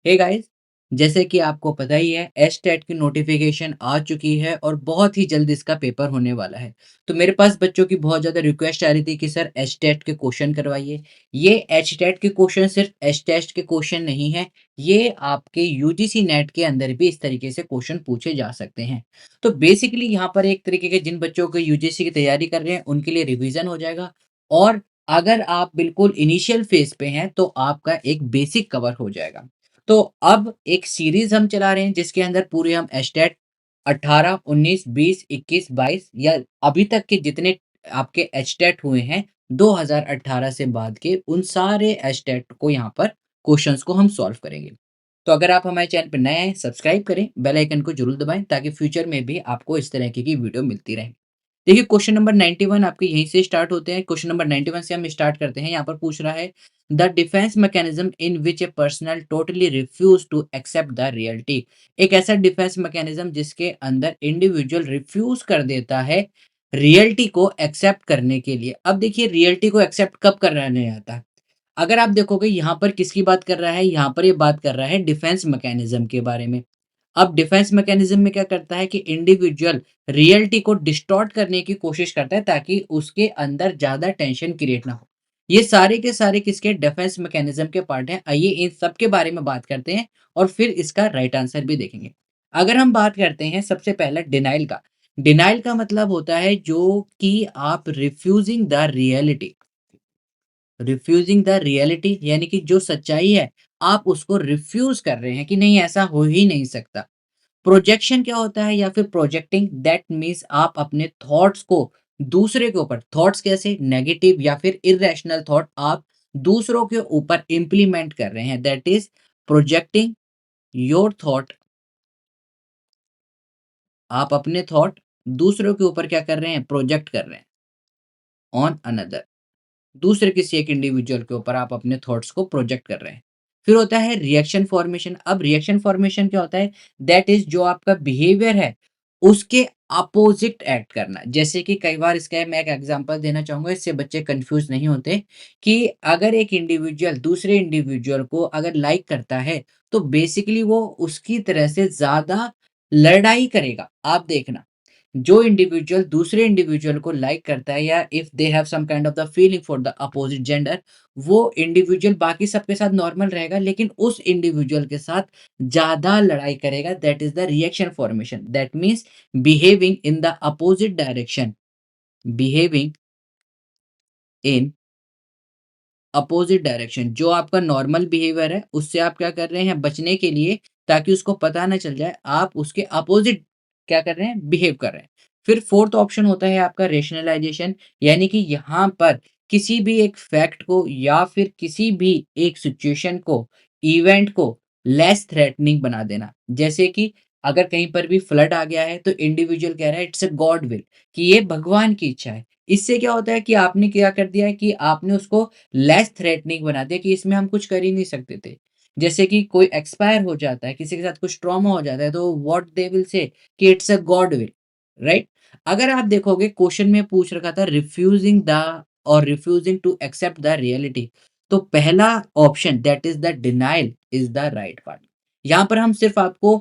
Hey guys, जैसे कि आपको पता ही है एचटेट की नोटिफिकेशन आ चुकी है और बहुत ही जल्द इसका पेपर होने वाला है। तो मेरे पास बच्चों की बहुत ज़्यादा रिक्वेस्ट आ रही थी कि सर एचटेट के क्वेश्चन करवाइए। ये एचटेट के क्वेश्चन सिर्फ एचटेट के क्वेश्चन नहीं है, ये आपके यूजीसी नेट के अंदर भी इस तरीके से क्वेश्चन पूछे जा सकते हैं। तो बेसिकली यहाँ पर एक तरीके के जिन बच्चों को यूजीसी की तैयारी कर रहे हैं उनके लिए रिवीजन हो जाएगा। और अगर आप बिल्कुल इनिशियल फेज पे हैं तो आपका एक बेसिक कवर हो जाएगा। तो अब एक सीरीज हम चला रहे हैं जिसके अंदर पूरे हम एचटेट 18, 19, 20, 21, 22 या अभी तक के जितने आपके एचटेट हुए हैं 2018 से बाद के उन सारे एचटेट को यहाँ पर क्वेश्चंस को हम सॉल्व करेंगे। तो अगर आप हमारे चैनल पर नए हैं सब्सक्राइब करें, बेल आइकन को जरूर दबाएं ताकि फ्यूचर में भी आपको इस तरह की वीडियो मिलती रहे। देखिए क्वेश्चन नंबर 91 आपके यहीं से स्टार्ट होते हैं। क्वेश्चन नंबर 91 से हम स्टार्ट करते हैं। यहाँ पर पूछ रहा है the defence mechanism in which a personal totally refuse to accept the reality. एक ऐसा डिफेंस मैकेनिज्म जिसके अंदर इंडिविजुअल रिफ्यूज कर देता है रियलिटी को एक्सेप्ट करने के लिए। अब देखिए रियलिटी को एक्सेप्ट कब करने आता है। अगर आप देखोगे यहाँ पर किसकी बात कर रहा है, यहाँ पर ये बात कर रहा है डिफेंस मैकेनिज्म के बारे में। अब डिफेंस मैकेनिज्म में क्या करता है कि इंडिविजुअल रियलिटी को डिस्टॉर्ट करने की कोशिश करता है ताकि उसके अंदर ज्यादा टेंशन क्रिएट ना हो। ये सारे के सारे किसके डिफेंस मैकेनिज्म के पार्ट हैं। आइए इन सब के बारे में बात करते हैं और फिर इसका राइट आंसर भी देखेंगे। अगर हम बात करते हैं सबसे पहले डिनाइल का। डिनाइल का मतलब होता है जो कि आप refusing the reality. Refusing the reality यानी कि जो सच्चाई है आप उसको रिफ्यूज कर रहे हैं कि नहीं ऐसा हो ही नहीं सकता। प्रोजेक्शन क्या होता है या फिर प्रोजेक्टिंग, दैट मीन्स आप अपने थॉट्स को दूसरे के ऊपर, थॉट्स कैसे नेगेटिव या फिर इरेशनल थॉट आप दूसरों के ऊपर इंप्लीमेंट कर रहे हैं, that is projecting your thought. आप अपने थॉट दूसरों के ऊपर क्या कर रहे हैं, प्रोजेक्ट कर रहे हैं ऑन अनदर। दूसरे किसी एक इंडिविजुअल के ऊपर आप अपने थॉट्स को प्रोजेक्ट कर रहे हैं। फिर होता है रिएक्शन फॉर्मेशन। अब रिएक्शन फॉर्मेशन क्या होता है, दैट इज जो आपका बिहेवियर है उसके अपोजिट एक्ट करना। जैसे कि कई बार इसका मैं एक एग्जांपल देना चाहूंगा, इससे बच्चे कंफ्यूज नहीं होते कि अगर एक इंडिविजुअल दूसरे इंडिविजुअल को अगर लाइक करता है तो बेसिकली वो उसकी तरह से ज्यादा लड़ाई करेगा। आप देखना, जो इंडिविजुअल दूसरे इंडिविजुअल को लाइक करता है या if they have some kind of the feeling for the opposite gender, वो इंडिविजुअल बाकी सबके साथ नॉर्मल रहेगा लेकिन उस इंडिविजुअल के साथ ज्यादा लड़ाई करेगा। That is the reaction formation, that means behaving in the opposite direction. Behaving in opposite direction, जो आपका नॉर्मल बिहेवियर है उससे आप क्या कर रहे हैं बचने के लिए, ताकि उसको पता ना चल जाए आप उसके अपोजिट क्या कर रहे हैं, बिहेव कर रहे हैं। फिर फोर्थ ऑप्शन होता है आपका रेशनलाइजेशन, यानी कि यहाँ पर किसी भी एक फैक्ट को या फिर किसी भी एक सिचुएशन को, इवेंट को लेस थ्रेटनिंग बना देना। जैसे कि अगर कहीं पर भी फ्लड आ गया है तो इंडिविजुअल कह रहा है इट्स अ गॉड विल, कि ये भगवान की इच्छा है। इससे क्या होता है कि आपने क्या कर दिया है कि आपने उसको लेस थ्रेटनिंग बना दिया कि इसमें हम कुछ कर ही नहीं सकते थे। जैसे कि कोई एक्सपायर हो जाता है, किसी के साथ कुछ ट्रॉमा हो जाता है तो व्हाट दे विल से कि it's a God will, right. अगर आप देखोगे क्वेश्चन में पूछ रखा था रिफ्यूजिंग द और refusing to accept the reality, तो पहला option that is the denial is the right part. यहाँ पर हम सिर्फ आपको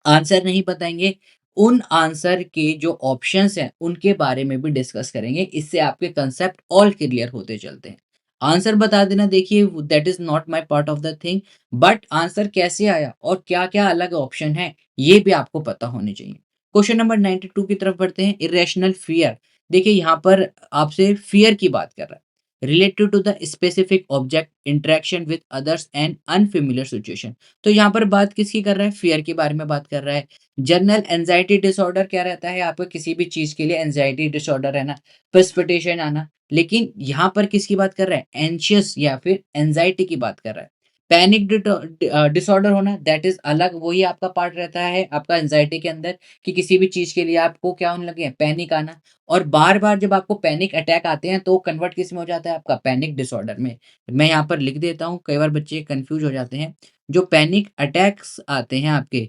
आंसर नहीं बताएंगे, उन आंसर के जो ऑप्शंस हैं उनके बारे में भी डिस्कस करेंगे। इससे आपके कंसेप्ट ऑल क्लियर होते चलते हैं। आंसर बता देना, देखिए that is not my part of the thing, but answer कैसे आया और क्या क्या अलग ऑप्शन है ये भी आपको पता होने चाहिए। क्वेश्चन नंबर 92 की तरफ बढ़ते हैं। Irrational fear. देखिए यहाँ पर आपसे फियर की बात कर रहा है, related to the specific object interaction with others and unfamiliar situation. तो यहाँ पर बात किसकी कर रहा है, फियर के बारे में बात कर रहा है। जनरल एंजाइटी डिसऑर्डर क्या रहता है, आपको किसी भी चीज के लिए एंजाइटी डिसऑर्डर है ना, प्रेसिपिटेशन आना। लेकिन यहाँ पर किसकी बात कर रहा है, एंशियस या फिर एंजाइटी की बात कर रहा है। पैनिक डिसऑर्डर होना दैट इज अलग, वही आपका पार्ट रहता है आपका एंजाइटी के अंदर, कि किसी भी चीज के लिए आपको क्या होने लगे, पैनिक आना। और बार बार जब आपको पैनिक अटैक आते हैं तो कन्वर्ट किस में हो जाता है, आपका पैनिक डिसऑर्डर में। मैं यहाँ पर लिख देता हूँ, कई बार बच्चे कंफ्यूज हो जाते हैं। जो पैनिक अटैक्स आते हैं आपके,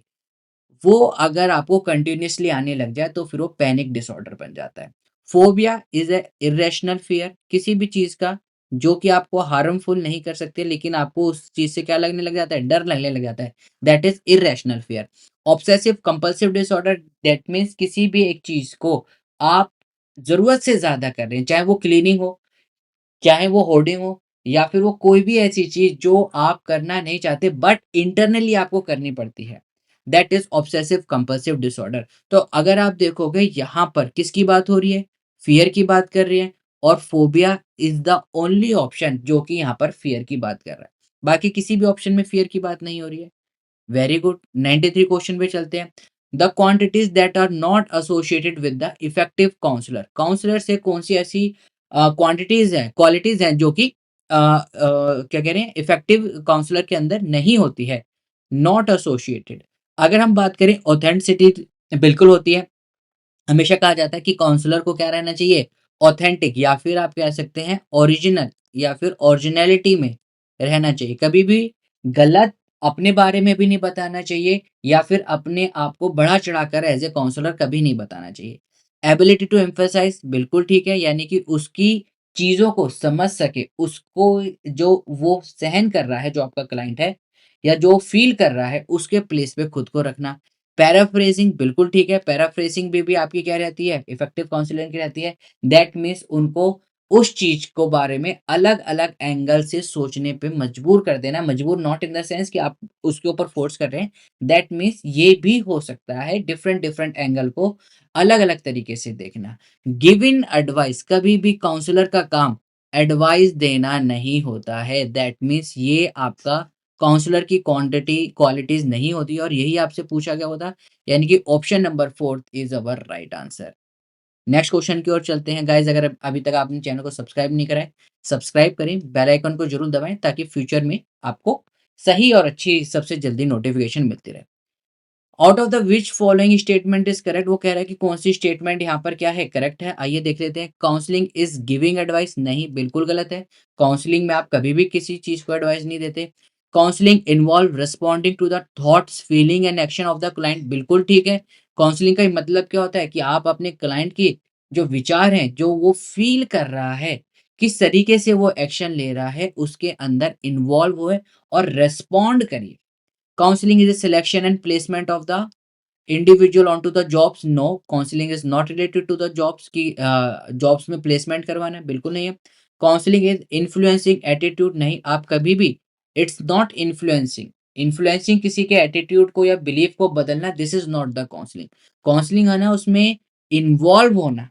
वो अगर आपको कंटिन्यूअसली आने लग जाए तो फिर वो पैनिक डिसऑर्डर बन जाता है। Phobia is a irrational fear, किसी भी चीज का जो कि आपको हार्मफुल नहीं कर सकते, लेकिन आपको उस चीज़ से क्या लगने लग जाता है? डर लगने लग जाता है। That is irrational fear. Obsessive compulsive disorder, that means किसी भी एक चीज़ को आप ज़रूरत से ज़्यादा कर रहे हैं, चाहे वो क्लीनिंग हो, चाहे वो होर्डिंग हो, या फिर वो कोई भी ऐसी चीज़ जो आप करना नहीं चाहते बट इंटरनली आपको करनी पड़ती है। That is obsessive compulsive disorder. तो अगर आप देखोगे यहाँ पर किसकी बात हो रही है? फ़ियर की बात कर रही है, और phobia is the only option जो कि यहाँ पर फ़ियर की बात कर रहा है। बाकी किसी भी ऑप्शन में फ़ियर की बात नहीं हो रही है। Very good. 93 क्वेश्चन पे चलते हैं। The quantities that are not associated with the effective counsellor. Counsellor से कौन सी ऐसी क्वांटिटीज हैं, क्वालिटीज हैं जो कि क्या कह रहे हैं, इफेक्टिव काउंसलर के अंदर नहीं होती है। Not associated. अगर हम बात करें ऑथेंटिसिटी, बिल्कुल होती है। हमेशा कहा जाता है कि काउंसलर को क्या रहना चाहिए? ऑथेंटिक, या फिर आप कह सकते हैं ओरिजिनल, या फिर ओरिजिनैलिटी में रहना चाहिए। कभी भी गलत अपने बारे में भी नहीं बताना चाहिए, या फिर अपने आप को बढ़ा-चढ़ाकर एज़ ए काउंसलर कभी नहीं बताना चाहिए। एबिलिटी टू एम्फसाइज़, बिल्कुल ठीक है, यानी कि उसकी चीज़ों को समझ सके, उसको जो वो सहन कर रहा है, जो आपका क्लाइंट है, या जो फ़ील कर रहा है, उसके प्लेस पे खुद को रखना। पैराफ्रेजिंग, बिल्कुल ठीक है। पैराफ्रेजिंग भी आपकी क्या रहती है? इफेक्टिव काउंसलिंग की रहती है। दैट मीन्स उनको उस चीज़ को बारे में अलग-अलग एंगल से सोचने पे मजबूर कर देना। मजबूर नॉट इन द सेंस कि आप उसके ऊपर फोर्स कर रहे हैं। दैट मीन्स ये भी हो सकता है डिफरेंट एंगल को अलग-अलग तरीके से देखना। गिविंग एडवाइस, कभी भी काउंसलर का काम एडवाइस देना नहीं होता है। दैट मीन्स ये आपका काउंसलर की क्वालिटीज़ नहीं होती, और यही आपसे पूछा गया होता, यानी कि option number 4 is our right answer. Next question की ओर चलते हैं गाइज़। अगर अभी तक आपने चैनल को सब्सक्राइब नहीं करा है, सब्सक्राइब करें, बेल आइकन को ज़रूर दबाएँ ताकि फ्यूचर में आपको सही और अच्छी सबसे जल्दी नोटिफ़िकेशन मिलती रहे। Out of the which following statement is correct, वो कह रहा है कि कौन सी स्टेटमेंट यहाँ पर क्या है, करेक्ट है। आइए देख लेते हैं। काउंसलिंग इज गिविंग एडवाइस, नहीं, बिल्कुल गलत है। काउंसलिंग में आप कभी भी किसी चीज को एडवाइस नहीं देते। Counselling involve responding to the thoughts feeling and action of the client, बिल्कुल ठीक है। काउंसलिंग का मतलब क्या होता है कि आप अपने क्लाइंट की जो विचार हैं, जो वो फील कर रहा है, किस तरीके से वो एक्शन ले रहा है, उसके अंदर इन्वॉल्व हुए और रेस्पॉन्ड करिए। Counselling is a selection and placement of the individual onto the jobs, no, counselling is not related to the jobs की जॉब्स में प्लेसमेंट करवाना है, बिल्कुल नहीं है। काउंसलिंग इज इन्फ्लुएंसिंग एटीट्यूड, नहीं, आप कभी भी, इट्स नॉट इन्फ्लुएंसिंग। इन्फ्लुएंसिंग किसी के एटीट्यूड को या बिलीफ को बदलना, this is not the counselling. Counselling है ना, उसमें इन्वॉल्व होना,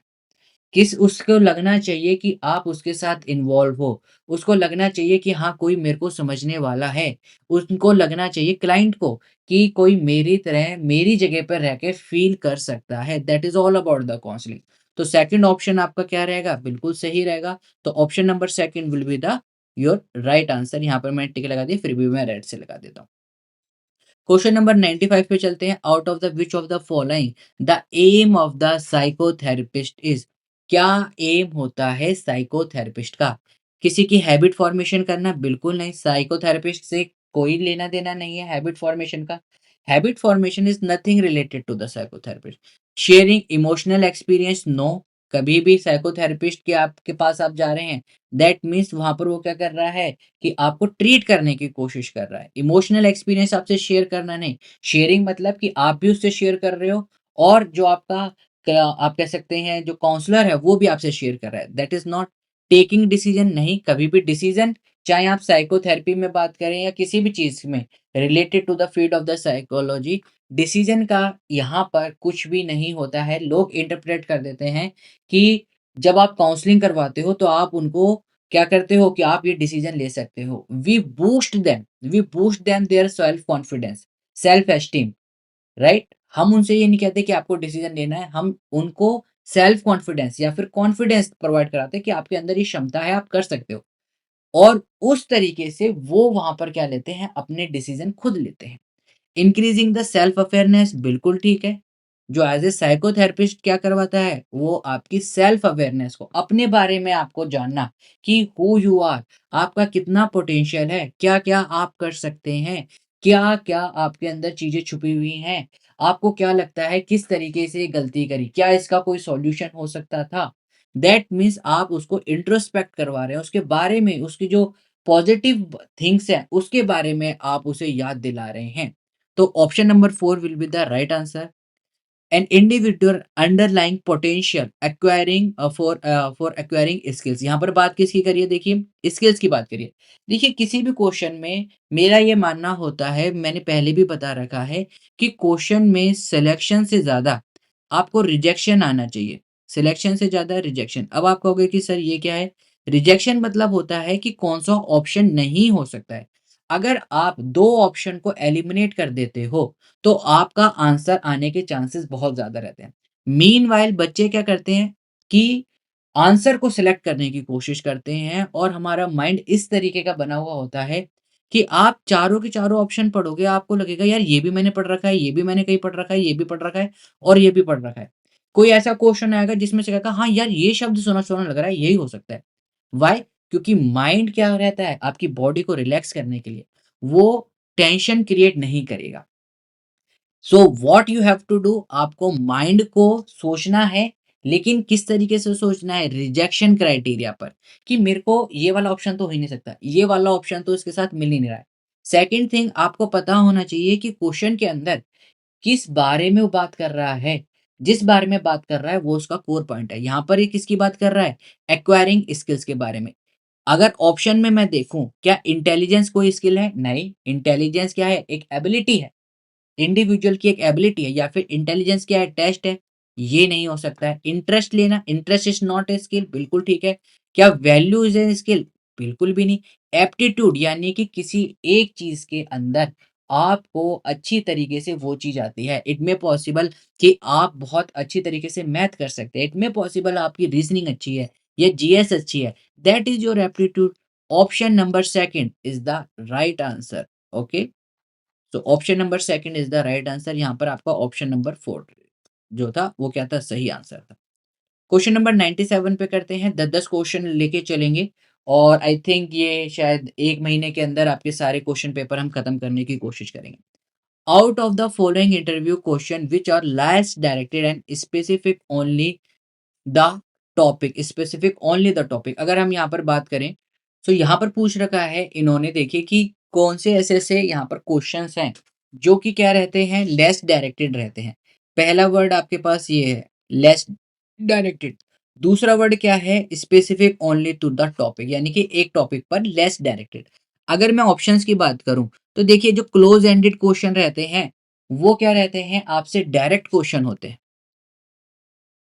किस उसको लगना चाहिए कि आप उसके साथ इन्वॉल्व हो, उसको लगना चाहिए कि हाँ, कोई मेरे को समझने वाला है, उनको लगना चाहिए क्लाइंट को कि कोई मेरी तरह मेरी जगह पर रह के फ़ील कर सकता है। That is all about the counselling. तो सेकंड ऑप्शन आपका क्या रहेगा? बिल्कुल सही रहेगा। तो option number second will be the your right answer. यहाँ पर मैंने टिक लगा दी, फिर भी मैं रेड से लगा देता हूँ। क्वेश्चन नंबर 95 पे चलते हैं। Out of the which of the following the aim of the psychotherapist is, क्या एम होता है साइकोथेरेपिस्ट का? किसी की हैबिट फॉर्मेशन करना, बिल्कुल नहीं। साइकोथेरेपिस्ट से कोई लेना देना नहीं है हैबिट फॉर्मेशन का। Habit formation is nothing related to the psychotherapist. Sharing emotional experience, no, कभी भी साइकोथेरेपिस्ट के आपके पास आप जा रहे हैं, दैट मीन्स वहां पर वो क्या कर रहा है कि आपको ट्रीट करने की कोशिश कर रहा है। इमोशनल एक्सपीरियंस आपसे शेयर करना नहीं। शेयरिंग मतलब कि आप भी उससे शेयर कर रहे हो, और जो आपका आप कह सकते हैं जो काउंसलर है वो भी आपसे शेयर कर रहा है। That is not taking decision, नहीं, कभी भी डिसीजन, चाहे आप साइकोथेरेपी में बात करें या किसी भी चीज में related to the field of the psychology, decision का यहाँ पर कुछ भी नहीं होता है। लोग इंटरप्रेट कर देते हैं कि जब आप काउंसलिंग करवाते हो तो आप उनको क्या करते हो कि आप ये डिसीजन ले सकते हो। We boost them their self confidence, self esteem, right? हम उनसे ये नहीं कहते कि आपको डिसीजन लेना है, हम उनको सेल्फ कॉन्फिडेंस या फिर कॉन्फिडेंस प्रोवाइड कराते हैं कि आपके अंदर ये क्षमता है, आप कर सकते हो। और उस तरीके से वो वहां पर क्या लेते हैं, अपने डिसीजन खुद लेते हैं। इंक्रीजिंग द सेल्फ अवेयरनेस, बिल्कुल ठीक है। जो एज ए साइकोथेरेपिस्ट क्या करवाता है, वो आपकी सेल्फ अवेयरनेस को, अपने बारे में आपको जानना कि हु यू आर, आपका कितना पोटेंशियल है, क्या क्या आप कर सकते हैं, क्या क्या आपके अंदर चीजें छुपी हुई हैं, आपको क्या लगता है किस तरीके से गलती करी, क्या इसका कोई सॉल्यूशन हो सकता था। दैट मीन्स आप उसको इंट्रोस्पेक्ट करवा रहे हैं, उसके बारे में, उसकी जो पॉजिटिव थिंग्स हैं, उसके बारे में आप उसे याद दिला रहे हैं। तो option number 4 will be the right answer. An individual underlying potential acquiring for acquiring skills. यहाँ पर बात किसकी करिए, देखिए स्किल्स की बात करिए। देखिए किसी भी क्वेश्चन में मेरा ये मानना होता है, मैंने पहले भी बता रखा है कि क्वेश्चन में सिलेक्शन से ज़्यादा आपको रिजेक्शन आना चाहिए। सिलेक्शन से ज़्यादा रिजेक्शन। अब आप कहोगे कि सर ये क्या है? रिजेक्शन मतलब होता है कि कौन-सा ऑप्शन नहीं हो सकता है। अगर आप 2 ऑप्शन को एलिमिनेट कर देते हो, तो आपका आंसर आने के चांसेस बहुत ज़्यादा रहते हैं। मीनव्हाइल बच्चे क्या करते हैं कि आंसर को सिलेक्ट करने की कोशिश करते हैं और हमारा माइंड इस तरीके का बना हुआ होता है कि आप चारों के चारों ऑप्शन पढ़ोगे, आपको लगेगा यार ये भी मैंने पढ़ रखा है, ये भी मैंने कहीं पढ़ रखा है, ये भी पढ़ रखा है और ये भी पढ़ रखा है। कोई ऐसा क्वेश्चन आएगा जिसमें से कहेगा हाँ यार ये शब्द सुना-सुना लग रहा है, यही हो सकता है। व्हाई? क्योंकि माइंड क्या रहता है, आपकी बॉडी को रिलैक्स करने के लिए, वो टेंशन क्रिएट नहीं करेगा। So what you have to do, आपको माइंड को सोचना है, लेकिन किस तरीके से सोचना है, रिजेक्शन क्राइटेरिया पर, कि मेरे को ये वाला ऑप्शन तो हो ही नहीं सकता, ये वाला ऑप्शन तो इसके साथ मिल ही नहीं रहा है। सेकंड थिंग, आपको पता होना चाहिए कि क्वेश्चन के अंदर किस बारे में वो बात कर रहा है। जिस बारे में बात कर रहा है वो उसका कोर पॉइंट है। यहाँ पर ये किसकी बात कर रहा है? एक्वायरिंग स्किल्स के बारे में। अगर ऑप्शन में मैं देखूं, क्या इंटेलिजेंस कोई स्किल है? नहीं। इंटेलिजेंस क्या है? एक एबिलिटी है। इंडिविजुअल की एक एबिलिटी है, या फिर इंटेलिजेंस क्या है, टेस्ट है? ये नहीं हो सकता है। इंटरेस्ट लेना, interest is not a skill, बिल्कुल ठीक है। क्या वैल्यू इज ए स्किल? बिल्कुल भी नहीं। एप्टीट्यूड यानी कि किसी एक चीज के अंदर आपको अच्छी तरीके से वो चीज आती है, इट में पॉसिबल कि आप बहुत अच्छी तरीके से मैथ कर सकते हैं, इट में पॉसिबल आपकी रीजनिंग अच्छी है या जीएस अच्छी है, that is your aptitude. Option number second is the right answer. Okay, तो option number second is the right answer. यहाँ पर आपका ऑप्शन नंबर 4 जो था वो क्या था, सही आंसर था। क्वेश्चन नंबर 97 पे करते हैं। 10-10 क्वेश्चन लेके चलेंगे और आई थिंक ये शायद 1 महीने के अंदर आपके सारे क्वेश्चन पेपर हम खत्म करने की कोशिश करेंगे। Out of the following interview question which are less directed and specific only the topic, specific only the topic. अगर हम यहाँ पर बात करें, तो यहाँ पर पूछ रखा है इन्होंने, देखिए कि कौन से ऐसे-ऐसे यहाँ पर क्वेश्चंस हैं, जो कि क्या रहते हैं, लेस डायरेक्टेड रहते हैं। पहला वर्ड आपके पास ये है, लेस डायरेक्टेड। दूसरा वर्ड क्या है, specific only to the topic, यानी कि एक टॉपिक पर लेस डायरेक्टेड। अगर मैं ऑप्शंस की बात करूँ, तो देखिए जो क्लोज एंडेड क्वेश्चन रहते हैं, वो क्या रहते हैं, आपसे डायरेक्ट क्वेश्चन होते हैं।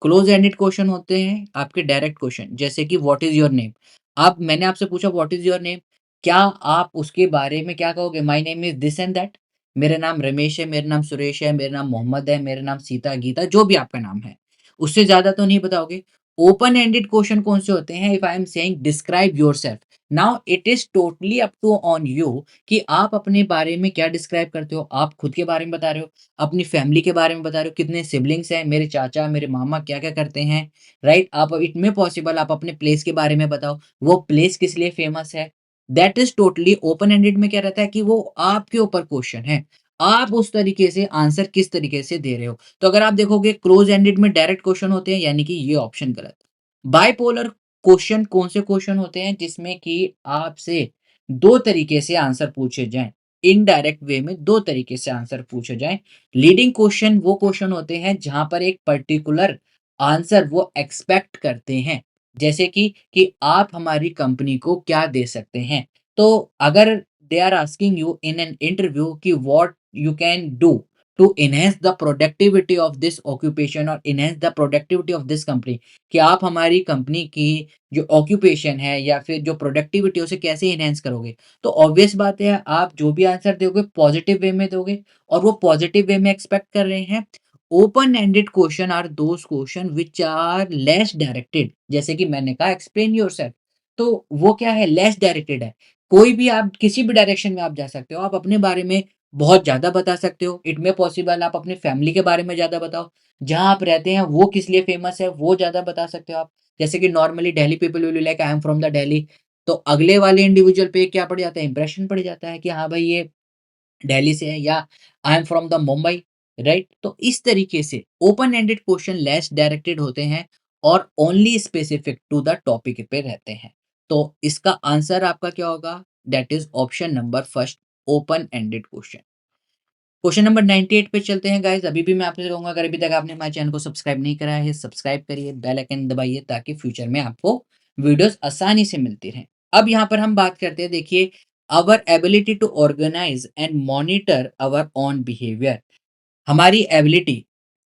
क्लोज एंडेड क्वेश्चन होते हैं आपके डायरेक्ट क्वेश्चन, जैसे कि व्हाट इज योर नेम। अब मैंने आपसे पूछा व्हाट इज योर नेम, क्या आप उसके बारे में क्या कहोगे, my name is this and that. मेरा नाम रमेश है, मेरा नाम सुरेश है, मेरा नाम मोहम्मद है, मेरा नाम सीता, गीता, जो भी आपका नाम है, उससे ज्यादा तो नहीं बताओगे। ओपन एंडेड क्वेश्चन कौन से होते हैं, if I am saying describe yourself, now it is totally up to on you कि आप अपने बारे में क्या डिस्क्राइब करते हो। आप खुद के बारे में बता रहे हो, अपनी फैमिली के बारे में बता रहे हो, कितने सिबलिंग्स हैं, मेरे चाचा, मेरे मामा क्या-क्या करते हैं, राइट? आप इट में पॉसिबल आप अपने प्लेस के बारे में बताओ, वो प्लेस किस लिए फेमस है। That is totally open ended में क्या रहता है कि वो आपके ऊपर क्वेश्चन है। आप उस तरीके से आंसर किस तरीके से दे रहे हो। तो अगर आप देखोगे क्लोज एंडेड में डायरेक्ट क्वेश्चन होते हैं, यानी कि ये ऑप्शन गलत। बाइपोलर क्वेश्चन कौन से क्वेश्चन होते हैं, जिसमें कि आपसे 2 तरीके से आंसर पूछे जाएँ। इनडायरेक्ट वे में 2 तरीके से आंसर पूछे जाएँ। लीडिंग क्वेश्चन वो क्वेश्चन होते हैं जहाँ पर एक पर्टिकुलर आंसर वो एक्सपेक्ट करते हैं। जैसे कि आप हमारी कंपनी को क्या दे सकते हैं? तो अगर they are asking you in an interview कि what you can do to enhance the productivity of this occupation और enhance the productivity of this company, कि आप हमारी कंपनी की जो ऑक्यूपेशन है या फिर जो प्रोडक्टिविटी है उसे कैसे एनहांस करोगे? तो ऑब्वियस बात है आप जो भी आंसर दोगे पॉजिटिव वे में दोगे, और वो पॉजिटिव वे में एक्सपेक्ट कर रहे हैं। Open ended question are those question which are less directed, जैसे कि मैंने कहा एक्सप्लेन योरसेल्फ, तो वो क्या है, लेस डायरेक्टेड है। कोई भी आप किसी भी डायरेक्शन में आप जा सकते हो। आप अपने बारे में बहुत ज़्यादा बता सकते हो। इट में पॉसिबल आप अपनी फैमिली के बारे में ज़्यादा बताओ। जहाँ आप रहते हैं वो किस लिए फेमस है वो ज़्यादा बता सकते हो आप। जैसे कि normally Delhi people will be like I am from the Delhi, तो अगले वाले इंडिविजुअल पे क्या पड़ जाता है, इंप्रेशन पड़ जाता है कि हाँ भाई ये दिल्ली से है, या I am from the Mumbai, right? तो इस तरीके से open ended question less directed होते हैं और only specific to the topic पे रहते हैं। तो इसका आंसर आपका क्या होगा? That is option number first, open ended question. Question number 98 पे चलते हैं गाइस। अभी भी मैं आपसे कहूँगा, अगर अभी तक आपने हमारे चैनल को सब्सक्राइब नहीं करा है, सब्सक्राइब करिए, बेल आइकन दबाइए ताकि फ्यूचर में आपको वीडियोस आसानी से मिलती रहें। अब यहाँ पर हम बात करते हैं, देखिए, our ability to organise and monitor our own behaviour. हमारी ability,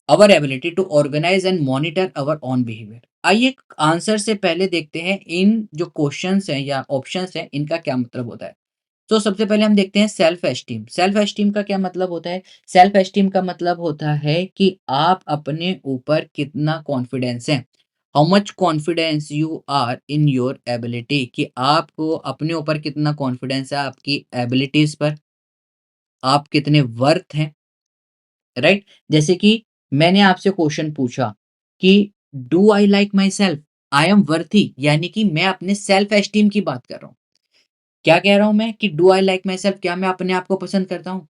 our ability to organise and monitor our own behaviour. आइए आंसर से पहले देखते हैं इन जो क्वेश्चंस हैं या ऑप्शंस हैं इनका क्या मतलब होता है। तो सबसे पहले हम देखते हैं सेल्फ एस्टीम। सेल्फ एस्टीम का क्या मतलब होता है? सेल्फ एस्टीम का मतलब होता है कि आप अपने ऊपर कितना कॉन्फिडेंस है, how much confidence you are in your ability, कि आपको अपने ऊपर कितना कॉन्फिडेंस है आपकी एबिलिटीज पर, आप कितने वर्थ हैं, राइट? जैसे कि मैंने आपसे क्वेश्चन पूछा कि do I like my self, I am worthy, यानी कि मैं अपने सेल्फ एस्टीम की बात कर रहा हूँ। क्या कह रहा हूँ मैं कि do I like my self, क्या मैं अपने आप को पसंद करता हूँ?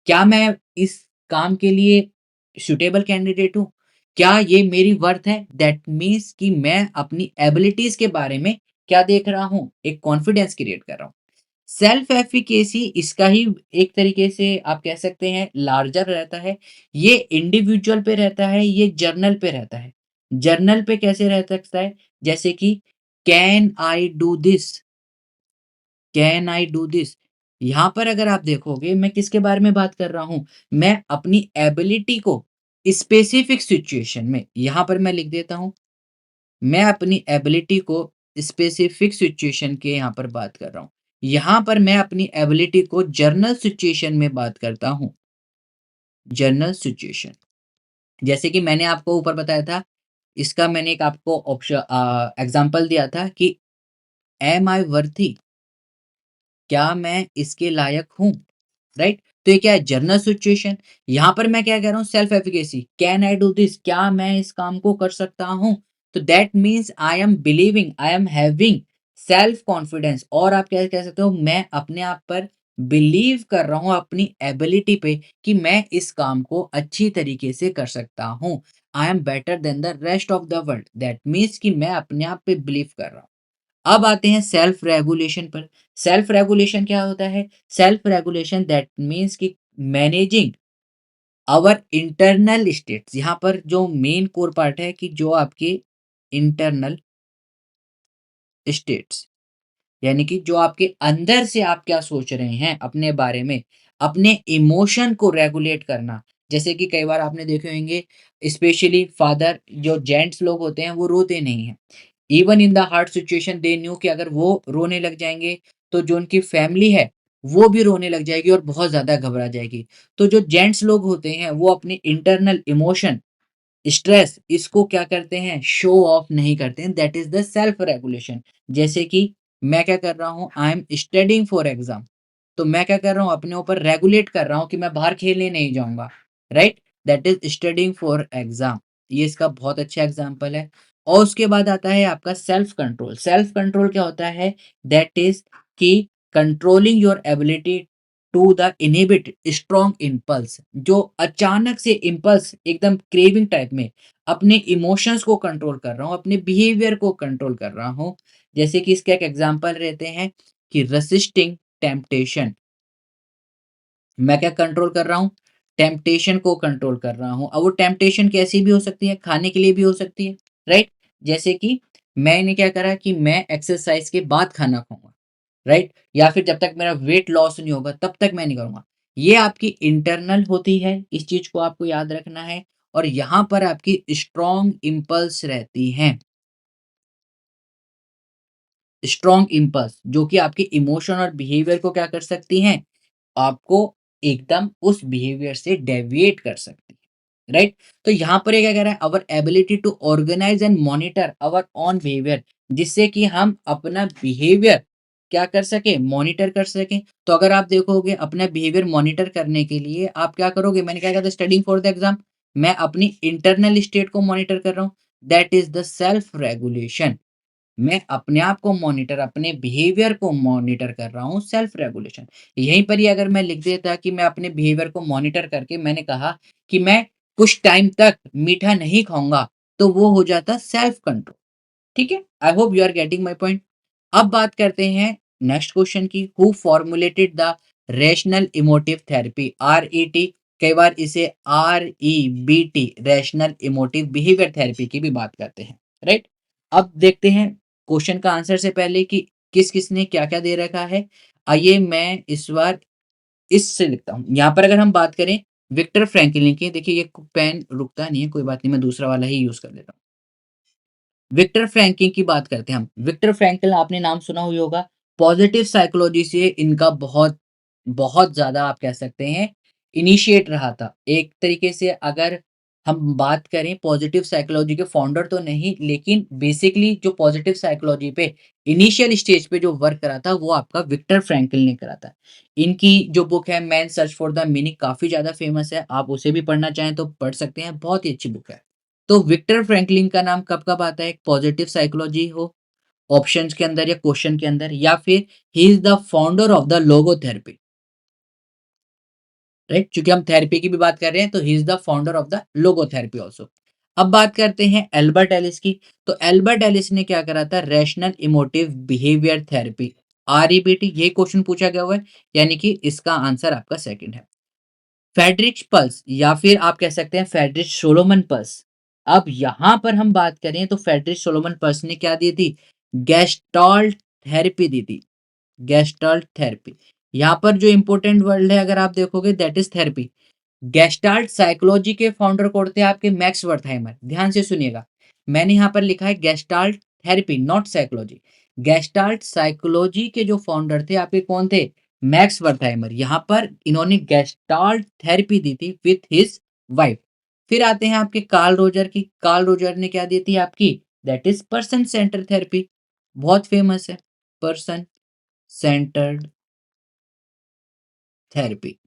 क्या मैं इस काम के लिए सूटेबल कैंडिडेट हूँ? क्या ये मेरी वर्थ है? दैट मीन्स कि मैं अपनी एबिलिटीज के बारे में क्या देख रहा हूँ? एक कॉन्फिडेंस क्रिएट कर रहा हूँ। सेल्फ एफिकेसी इसका ही एक तरीके से आप कह सकते हैं लार्जर रहता है। ये इंडिविजुअल पे रहता है, ये जर्नल पे रहता है। जर्नल पे कैसे रह सकता है? जैसे कि can I do this, can I do this. यहाँ पर अगर आप देखोगे मैं किसके बारे में बात कर रहा हूँ? मैं अपनी एबिलिटी को स्पेसिफिक सिचुएशन में, यहाँ पर मैं लिख देता हूँ, मैं अपनी एबिलिटी को स्पेसिफिक सिचुएशन के यहाँ पर बात कर रहा हूँ। यहाँ पर मैं अपनी एबिलिटी को जर्नल सिचुएशन में बात करता हूँ। जर्नल सिचुएशन, जैसे कि मैंने आपको ऊपर बताया था, इसका मैंने एक आपको ऑप्शन एग्जांपल दिया था कि एम आई वर्थी, क्या मैं इसके लायक हूँ? राइट? तो ये क्या है? Journal situation. यहाँ पर मैं क्या कह रहा हूँ? Self efficacy, can I do this, क्या मैं इस काम को कर सकता हूँ? तो that means I am believing, I am having self confidence, और आप क्या कह सकते हो, मैं अपने आप पर बिलीव कर रहा हूँ अपनी एबिलिटी पे कि मैं इस काम को अच्छी तरीके से कर सकता हूँ। I am better than the rest of the world, that means कि मैं अपने आप पे बिलीव कर रहा हूँ। अब आते हैं सेल्फ रेगुलेशन पर। सेल्फ रेगुलेशन क्या होता है? सेल्फ रेगुलेशन दैट मीन्स कि मैनेजिंग आवर इंटरनल स्टेट्स। यहाँ पर जो मेन कोर पार्ट है कि जो आपके इंटरनल स्टेट्स, यानी कि जो आपके अंदर से आप क्या सोच रहे हैं अपने बारे में, अपने इमोशन को रेगुलेट करना। जैसे कि कई बार आपने देखे होंगे, स्पेशली फादर जो जेंट्स लोग होते हैं वो रोते नहीं हैं। Even in the hard situation they knew कि अगर वो रोने लग जाएँगे, तो जो उनकी फैमिली है, वो भी रोने लग जाएगी और बहुत ज़्यादा घबरा जाएगी। तो जो जेंट्स लोग होते हैं, वो अपनी इंटरनल इमोशन, स्ट्रेस, इसको क्या करते हैं? शो ऑफ नहीं करते हैं। That is the self regulation. जैसे कि मैं क्या कर रहा हूँ? I am studying for exam. तो मैं क्या कर रहा हूँ? अपने ऊपर रेगुलेट कर रहा हूँ कि मैं बाहर खेलने नहीं जाऊँगा, right? That is studying for exam. ये इसका बहुत अच्छा एग्ज़ाम्पल है। और उसके बाद आता है आपका सेल्फ कंट्रोल। सेल्फ कंट्रोल क्या होता है? दैट इज़ कि controlling your ability to the inhibit strong impulse. जो अचानक से इम्पल्स, एकदम क्रेविंग टाइप में अपने इमोशंस को कंट्रोल कर रहा हूँ, अपने बिहेवियर को कंट्रोल कर रहा हूँ। जैसे कि इसके एक एग्ज़ाम्पल रहते हैं कि रेसिस्टिंग टेम्पटेशन। मैं क्या कंट्रोल कर रहा हूँ? टेम्पटेशन को कंट्रोल कर रहा हूँ। अब वो टेम्पटेशन कैसी भी हो सकती है, खाने के लिए भी हो सकती है, राइट? जैसे कि मैंने क्या करा कि मैं एक्सरसाइज के बाद खाना खाऊँगा, राइट? या फिर जब तक मेरा वेट लॉस नहीं होगा तब तक मैं नहीं करूँगा। ये आपकी इंटरनल होती है, इस चीज़ को आपको याद रखना है। और यहाँ पर आपकी स्ट्रॉन्ग इम्पल्स रहती हैं। स्ट्रॉन्ग इम्पल्स जो कि आपके इमोशन और बिहेवियर को क्या कर सकती हैं? आपको एकदम उस बिहेवियर से डेविएट कर सकती है, राइट? तो यहाँ पर ये क्या कह रहा है? Our ability to organise and monitor our own behaviour, जिससे कि हम अपना बिहेवियर क्या कर सके? मॉनिटर कर सकें। तो अगर आप देखोगे अपना बिहेवियर मॉनिटर करने के लिए आप क्या करोगे? मैंने क्या कहा था? Studying for the exam. मैं अपनी इंटरनल स्टेट को मॉनिटर कर रहा हूँ। That is the self regulation. मैं अपने आप को मॉनिटर, अपने बिहेवियर को मॉनिटर कर रहा हूँ, सेल्फ रेगुलेशन। यहीं पर ही अगर मैं लिख देता कि मैं अपने बिहेवियर को मॉनिटर करके मैंने कहा कि मैं कुछ टाइम तक मीठा नहीं खाऊँगा, तो वो हो जाता सेल्फ कंट्रोल। ठीक है, I hope you are getting my point. अब बात करते हैं नेक्स्ट क्वेश्चन की, who formulated the rational emotive therapy, RET, कई बार इसे REBT, rational emotive behaviour therapy की भी बात करते हैं, राइट। अब देखते हैं क्वेश्चन का आंसर से पहले कि किस किसने क्या क्या दे रखा है। आइए मैं इस बार इससे लिखता हूँ। यहाँ पर अगर हम बात करें विक्टर फ्रैंकलिन की, देखिए ये पेन रुकता नहीं है, कोई बात नहीं, मैं दूसरा वाला ही यूज कर लेता हूँ। विक्टर फ्रैंकल की बात करते हैं हम। विक्टर फ्रैंकल आपने नाम सुना ही होगा। पॉजिटिव साइकोलॉजी से इनका बहुत बहुत ज़्यादा आप कह सकते हैं इनिशिएट रहा था। एक तरीके से अगर हम बात करें पॉजिटिव साइकोलॉजी के फाउंडर तो नहीं, लेकिन बेसिकली जो पॉजिटिव साइकोलॉजी पे इनिशियल स्टेज पे जो वर्क करा था वो आपका विक्टर फ्रैंकल ने करा था। इनकी जो बुक है man search for the meaning काफ़ी ज़्यादा फेमस है। आप उसे भी पढ़ना चाहें तो पढ़ सकते हैं, बहुत ही अच्छी बुक है। तो विक्टर फ्रैंकलिन का नाम कब-कब आता है? पॉजिटिव साइकोलॉजी हो, ऑप्शंस के अंदर या क्वेश्चन के अंदर, या फिर he is the founder of the logotherapy, right? चूँकि हम थेरेपी की भी बात कर रहे हैं, तो he is the founder of the logotherapy also. अब बात करते हैं एल्बर्ट एलिस की। तो एल्बर्ट एलिस ने क्या करा था? Rational emotive behaviour therapy, REBT, ये क्वेश्चन पूछा गया हुआ है, यानी कि इसका आंसर आपका सेकंड है। फ्रेडरिक पल्स या फिर आप कह सकते हैं फ्रेडरिक सोलोमन पल्स। अब यहाँ पर हम बात करें तो फ्रेडरिक सोलोमन पल्स ने क्या दी थी? गेस्टाल्ट थेरेपी दी थी। गेस्टाल्ट थेरेपी, यहाँ पर जो इंपॉर्टेंट वर्ड है अगर आप देखोगे that is therapy. Gestalt psychology के फाउंडर कौन थे? आपके मैक्स वर्थहाइमर। ध्यान से सुनिएगा, मैंने यहाँ पर लिखा है gestalt therapy not psychology. Gestalt psychology के जो फाउंडर थे आपके कौन थे? मैक्स वर्थहाइमर। यहाँ पर इन्होंने गेस्टाल्ट थेरेपी दी थी विथ हिज वाइफ। फिर आते हैं आपके कार्ल रोजर की। कार्ल रोजर ने क्या दी थी आपकी? That is person centre therapy, बहुत फेमस है, पर्सन सेंटर्ड थेरेपी।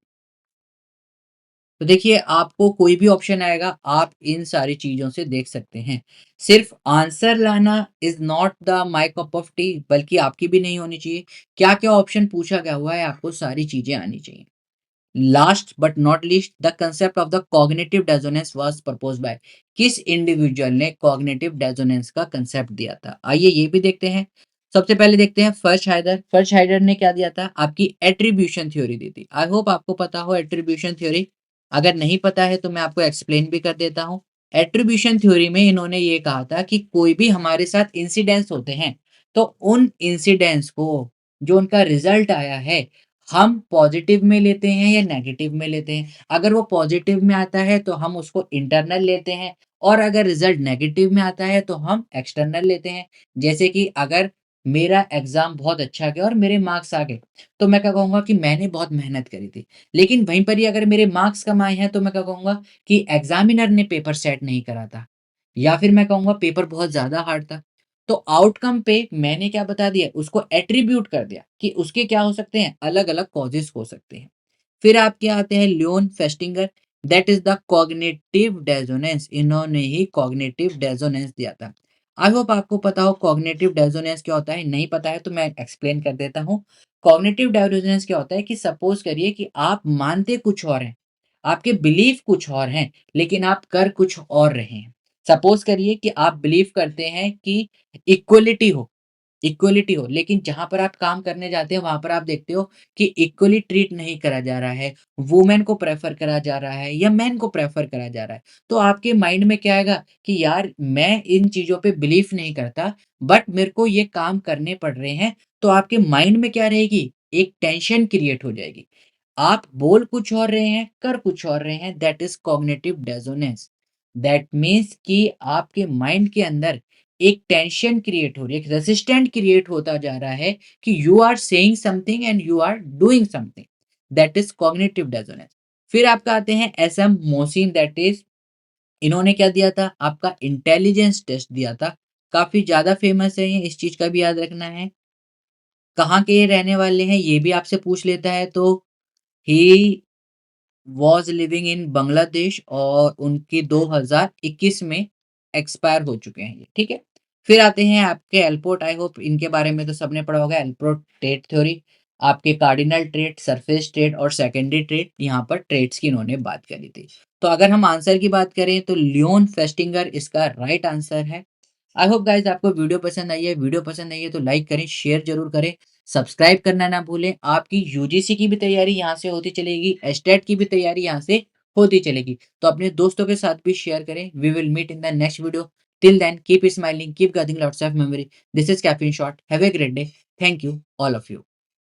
तो देखिए आपको कोई भी ऑप्शन आएगा, आप इन सारी चीज़ों से देख सकते हैं। सिर्फ आंसर लाना is not the my cup of T, बल्कि आपकी भी नहीं होनी चाहिए। क्या-क्या ऑप्शन पूछा गया हुआ है, आपको सारी चीज़ें आनी चाहिए। Last but not least, the concept of the cognitive dissonance was proposed by, किस इंडिविजुअल ने कॉग्निटिव डिसोनेंस का कंसेप्ट दिया था? आइए ये भी देखते हैं। सबसे पहले देखते हैं फर्शहाइडर। फर्शहाइडर ने क्या दिया था? आपकी एट्रीब्यूशन थ्योरी दी थी। आई होप आपको पता हो एट्रीब्यूशन थ्योरी। अगर नहीं पता है तो मैं आपको एक्सप्लेन भी कर देता हूँ। एट्रीब्यूशन थ्योरी में इन्होंने ये कहा था कि कोई भी हमारे साथ इंसिडेंट्स होते हैं, तो उन इंसिडेंट्स को जो उनका रिजल्ट आया है, हम पॉजिटिव में लेते हैं या नेगेटिव में लेते हैं। अगर वो पॉजिटिव में आता है तो हम उसको इंटरनल लेते हैं, और अगर रिजल्ट नेगेटिव में आता है तो हम एक्सटर्नल लेते हैं। जैसे कि अगर मेरा एग्जाम बहुत अच्छा गया और मेरे मार्क्स आ गए, तो मैं क्या कहूँगा कि मैंने बहुत मेहनत करी थी। लेकिन वहीं पर ही अगर मेरे मार्क्स कम आए हैं तो मैं क्या कहूँगा कि एग्जामिनर ने पेपर सेट नहीं करा था, या फिर मैं कहूँगा पेपर बहुत ज़्यादा हार्ड था। तो आउटकम पे मैंने क्या बता दिया? उसको एट्रीब्यूट कर दिया कि उसके क्या हो सकते हैं? अलग-अलग कॉजेज़ हो सकते हैं। फिर आपके आते हैं Leon Festinger, that is the cognitive dissonance, इन्होंने ही कॉग्निटिव डिसोनेंस दिया था। आई होप आपको पता हो कॉग्निटिव डिसोनेंस क्या होता है। नहीं पता है तो मैं एक्सप्लेन कर देता हूँ। कॉग्निटिव डिसोनेंस क्या होता है कि सपोज़ करिए कि आप मानते कुछ और हैं, आपके बिलीफ कुछ और हैं, लेकिन आप कर कुछ और रहे हैं। सपोज़ करिए कि आप बिलीव करते हैं कि इक्वलिटी हो, इक्वलिटी हो, लेकिन जहाँ पर आप काम करने जाते हैं वहाँ पर आप देखते हो कि इक्वली ट्रीट नहीं करा जा रहा है, वुमेन को प्रेफ़र करा जा रहा है या मेन को प्रेफ़र करा जा रहा है। तो आपके माइंड में क्या आएगा कि यार मैं इन चीज़ों पे बिलीव नहीं करता, बट मेरे को ये काम करने पड़ रहे हैं। तो आपके माइंड में क्या रहेगी? एक टेंशन क्रिएट हो जाएगी। आप बोल कुछ और रहे हैं, कर कुछ और रहे हैं, that is cognitive dissonance. That means कि आपके माइंड के अंदर एक टेंशन क्रिएट हो रही है, एक रेजिस्टेंट क्रिएट होता जा रहा है कि you are saying something and you are doing something, that is cognitive dissonance. फिर आपका आते हैं SM मोहसिन, दैट इज इन्होंने क्या दिया था? आपका इंटेलिजेंस टेस्ट दिया था। काफी ज्यादा फेमस है ये, इस चीज का भी याद रखना है। कहाँ के ये रहने वाले हैं ये भी आपसे पूछ लेता है, तो he was living in Bangladesh और उनकी 2021 में एक्सपायर हो चुके हैं ये, ठीक है। फिर आते हैं आपके एल्पोर्ट। आई होप इनके बारे में तो सबने पढ़ा होगा, एल्पोर्ट ट्रेट थ्योरी। आपके कार्डिनल ट्रेट, सरफेस ट्रेट और सेकेंडरी ट्रेट, यहाँ पर ट्रेट्स की इन्होंने बात करी थी। तो अगर हम आंसर की बात करें तो लियोन फेस्टिंगर इसका राइट आंसर है। आई होप गाइस आपको वीडियो पसंद आई है। वीडियो पसंद आई है तो लाइक करें, शेयर ज़रूर करें, सब्सक्राइब करना ना भूलें। आपकी यूजीसी की भी तैयारी यहाँ से होती चलेगी, एस्टेट की भी तैयारी यहाँ से होती चलेगी। तो अपने दोस्तों के साथ भी शेयर करें। We will meet in the next video. Till then keep smiling, keep getting lots of memory. This is Caffeine Shot. Have a great day. Thank you all of you.